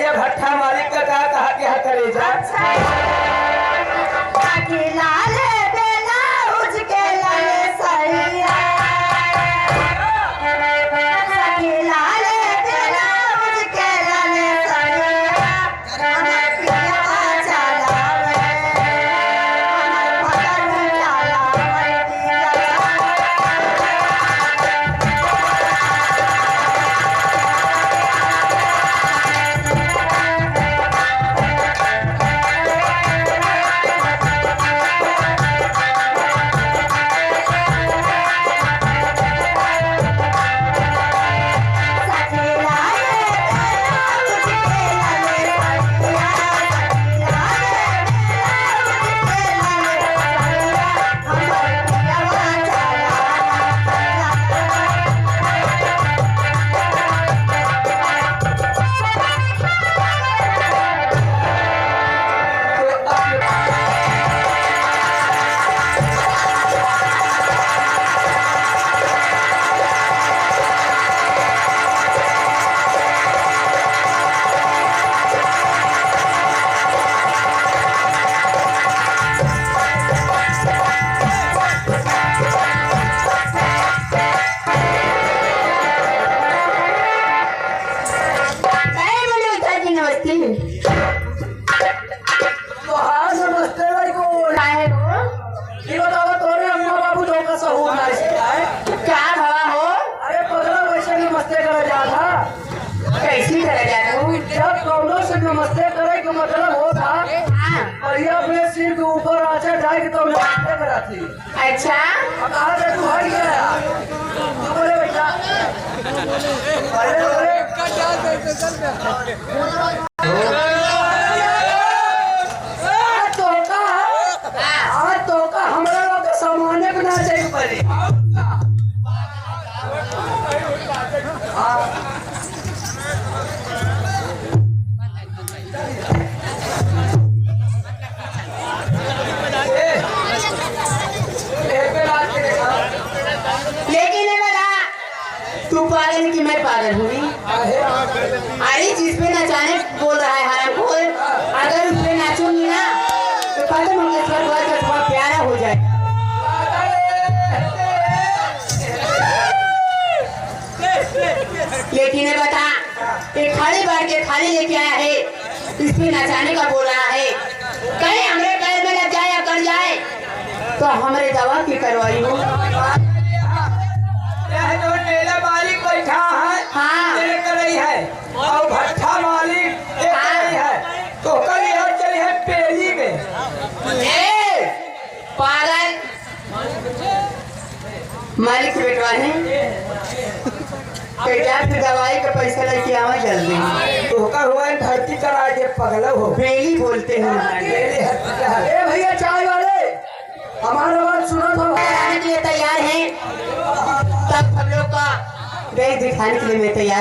भैया भट्ठा मालिक का कहा क्या करे जा नमस्ते करे के मतलब होता भैया अपने सिर के ऊपर आचा जाए के तो नमस्ते कराती। अच्छा कहा से तू हट गया बोले बेटा अरे तो का हमरा लोग के सामान्य बना चाहिए पड़े तू पागल कि मैं पागल हुई? अरे जिस पे नचाने बोल रहा है हरामखोर, अगर उस पे नाचूंगी ना तो खत्म हो गया, थोड़ा प्यारा हो जाए। लेकिन बता एक खाली बार के खाली लेके आया है, इस पे नचाने का बोल रहा है, कहीं हमरे पैर में लग जाए या कर जाए तो हमरे दवा की करवाई हो। जो टेला मालिक बैठा है हाँ कर रही है और भट्ठा मालिक है तो कल यहाँ चली है पेली में पागल मालिक बेटवा है फिर दवाई का पैसा लेके आवा जल्दी तो हुआ भर्ती करा के पगला हो बेली बोलते हैं भैया चाय वाले हमारा बात सुनो तो आने के लिए तैयार है, तब हम लोग का बेच दिखाने के लिए मैं तैयार।